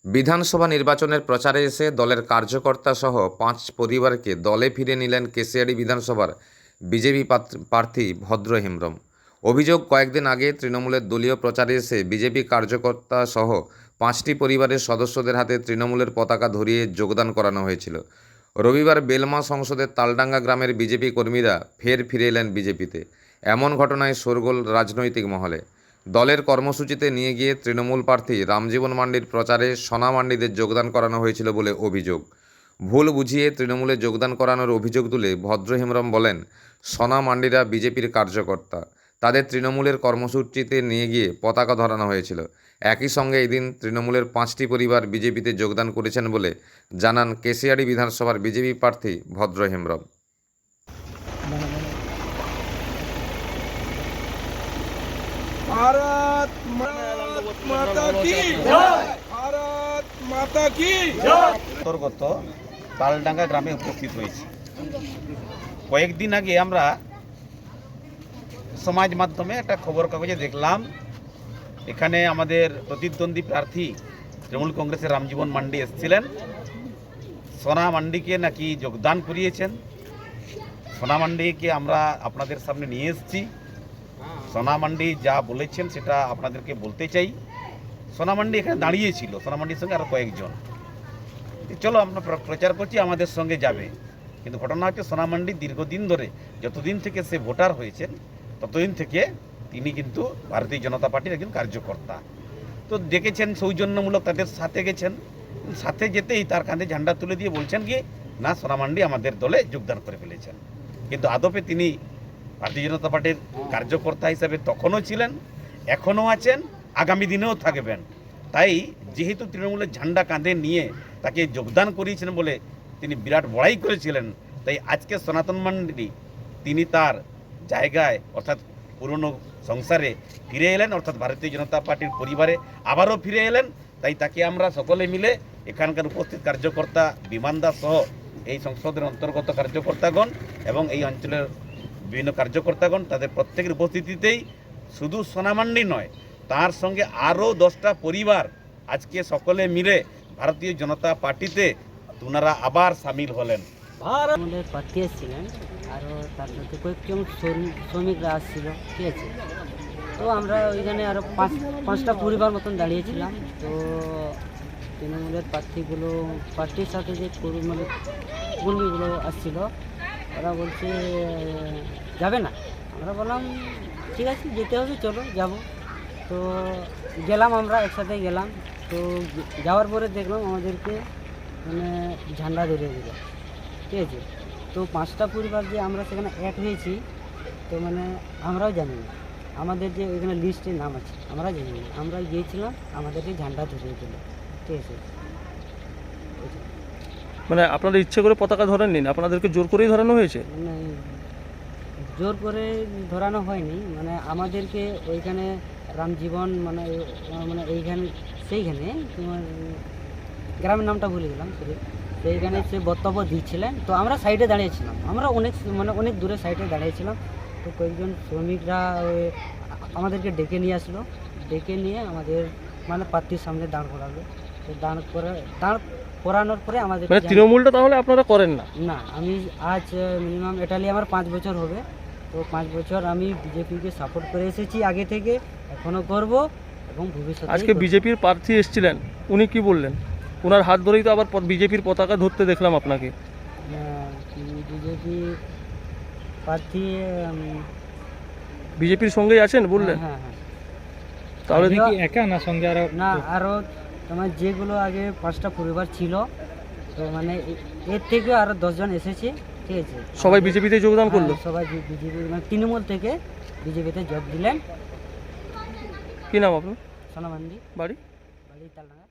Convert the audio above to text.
বিধানসভা নির্বাচনের প্রচারে এসে দলের কার্যকর্তা সহ ৫ পরিবারকে দলে ফিরে নিলেন কেশিয়াড়ি বিধানসভার বিজেপি প্রার্থী ভদ্র হেমব্রম। অভিযোগ, কয়েকদিন আগে তৃণমূলের দলীয় প্রচারে এসে বিজেপি কার্যকর্তা সহ ৫টি পরিবারের সদস্যদের হাতে তৃণমূলের পতাকা ধরিয়ে যোগদান করানো হয়েছিল। রবিবার বেলমা সংসদের তালডাঙ্গা গ্রামের বিজেপি কর্মীরা ফিরে এলেন বিজেপিতে। এমন ঘটনায় শোরগোল রাজনৈতিক মহলে। দলের কর্মসূচিতে নিয়ে গিয়ে তৃণমূল প্রার্থী রামজীবন মান্ডির প্রচারে সোনা মান্ডিদের যোগদান করানো হয়েছিল বলে অভিযোগ। ভুল বুঝিয়ে তৃণমূলে যোগদান করানোর অভিযোগ তুলে ভদ্র হেমব্রম বলেন, সোনা মান্ডিরা বিজেপির কার্যকর্তা, তাদের তৃণমূলের কর্মসূচিতে নিয়ে গিয়ে পতাকা ধরানো হয়েছিল। একই সঙ্গে এদিন তৃণমূলের ৫টি পরিবার বিজেপিতে যোগদান করেছেন বলে জানান কেশিয়াড়ি বিধানসভার বিজেপি প্রার্থী ভদ্র হেমব্রম। भारत माता की जय, भारत माता की जय। অন্তর্গত তালডাঙ্গা গ্রামে উপস্থিত হয়েছি। কয়েকদিন আগে আমরা সমাজ মাধ্যমে একটা খবর কাগজে দেখলাম, এখানে আমাদের প্রতিদ্বন্দ্বী প্রার্থী তৃণমূল কংগ্রেসের রামজীবন মান্ডি এসেছিলেন। সোনা মান্ডিকে নাকি যোগদান করিয়েছেন। সোনা মান্ডিকে আমরা আপনাদের সামনে নিয়ে এসেছি। সোনা মান্ডি যা বলেছেন সেটা আপনাদেরকে বলতে চাই। সোনা মান্ডি এখানে দাঁড়িয়েছিল, সোনা মান্ডির সঙ্গে আরও কয়েকজন। চলো আমরা প্রচার করছি, আমাদের সঙ্গে যাবে। কিন্তু ঘটনা হচ্ছে, সোনা মান্ডি দীর্ঘদিন ধরে, যতদিন থেকে সে ভোটার হয়েছেন ততদিন থেকে তিনি কিন্তু ভারতীয় জনতা পার্টির একজন কার্যকর্তা। তো ডেকেছেন সৌজন্যমূলক, তাদের সাথে গেছেন। সাথে যেতেই তার কাঁধে ঝান্ডা তুলে দিয়ে বলছেন কি না, সোনা মান্ডি আমাদের দলে যোগদান করে ফেলেছেন। কিন্তু আদপে তিনি ভারতীয় জনতা পার্টির কার্যকর্তা হিসাবে তখনও ছিলেন, এখনও আছেন, আগামী দিনেও থাকবেন। তাই যেহেতু তৃণমূলের ঝান্ডা কাঁধে নিয়ে তাকে যোগদান করিয়েছেন বলে তিনি বিরাট বড়াই করেছিলেন, তাই আজকে সনাতন মান্ডি তিনি তার জায়গায় অর্থাৎ পুরনো সংসারে ফিরে এলেন, অর্থাৎ ভারতীয় জনতা পার্টির পরিবারে আবারও ফিরে এলেন। তাই তাকে আমরা সকলে মিলে, এখানকার উপস্থিত কার্যকর্তা বিমান দাস সহ এই সংসদের অন্তর্গত কার্যকর্তাগণ এবং এই অঞ্চলের বিভিন্ন কার্যকর্তাগণ, তাদের প্রত্যেকের উপস্থিতিতেই শুধু সোনা মান্ডি নয়, তার সঙ্গে আরও 10টা পরিবার আজকে সকলে মিলে ভারতীয় জনতা পার্টিতে ওনারা আবার সামিল হলেন। আমাদের প্রার্থী এসেছিলেন, আরও তার সাথে কয়েকজন শ্রমিকরা আসছিল, ঠিক আছে। তো আমরা ওইখানে আরও পাঁচটা পরিবার মতন দাঁড়িয়েছিলাম। তো তৃণমূলের পার্টির সাথে যে কর্মীগুলো আসছিল, ওরা বলছে যাবে না। আমরা বললাম ঠিক আছে, যেতে হবে, চলো যাব। তো গেলাম, আমরা একসাথে গেলাম। তো যাওয়ার পরে দেখলাম আমাদেরকে মানে ঝান্ডা ধরিয়ে দিল, ঠিক আছে। তো 5টা পরিবার যে আমরা সেখানে এক হয়েছি, তো মানে আমরাও জানি না, আমাদের যে ওইখানে লিস্টে নাম আছে আমরা জানি না। আমরা গিয়েছিলাম, আমাদেরকে ঝান্ডা ধরিয়ে দিল, ঠিক আছে। মানে আপনারা ইচ্ছে করে পতাকা ধরেননি, আপনাদেরকে জোর করেই ধরানো হয়েছে? মানে জোর করে ধরানো হয়নি, মানে আমাদেরকে ওইখানে রামজীবন মানে সেইখানে তোমার গ্রামের নামটা ভুলে গেলাম, সেইখানে সে বক্তব্য দিচ্ছিলেন। তো আমরা সাইডে দাঁড়িয়েছিলাম, আমরা অনেক দূরে সাইডে দাঁড়িয়েছিলাম। তো কয়েকজন শ্রমিকরা আমাদেরকে ডেকে নিয়ে আসলো, ডেকে নিয়ে আমাদের মানে প্রার্থীর সামনে দাঁড় করালো। তো দাঁড় করানোর পরে আমাদের মানে তৃণমূলটা তাহলে আপনারা করেন না? না, আমি আজ মিনিমাম এটালি আমার 5 বছর হবে। তো 5 বছর আমি বিজেপিকে সাপোর্ট করে এসেছি আগে থেকে, এখনও করব এবং ভবিষ্যতে। আজকে বিজেপির প্রার্থী এসেছিলেন, উনি কি বললেন? ওনার হাত ধরেই তো আবার বিজেপির পতাকা ধরতে দেখলাম আপনাকে। বিজেপি প্রার্থী বিজেপির সঙ্গেই আছেন বললেন? হ্যাঁ হ্যাঁ। তাহলে কি একা না সঙ্গে আরো? না, আরও তোমার যেগুলো আগে 5টা পরিবার ছিল, তো মানে এর থেকে আরও 10 জন এসেছে, ঠিক আছে। সবাই বিজেপিতে যোগদান করলো? সবাই বিজেপি মানে তৃণমূল থেকে বিজেপিতে যোগ দিলেন। কি নাম আপনার? সোনা মান্ডি, বাড়ি? তালডাঙ্গা।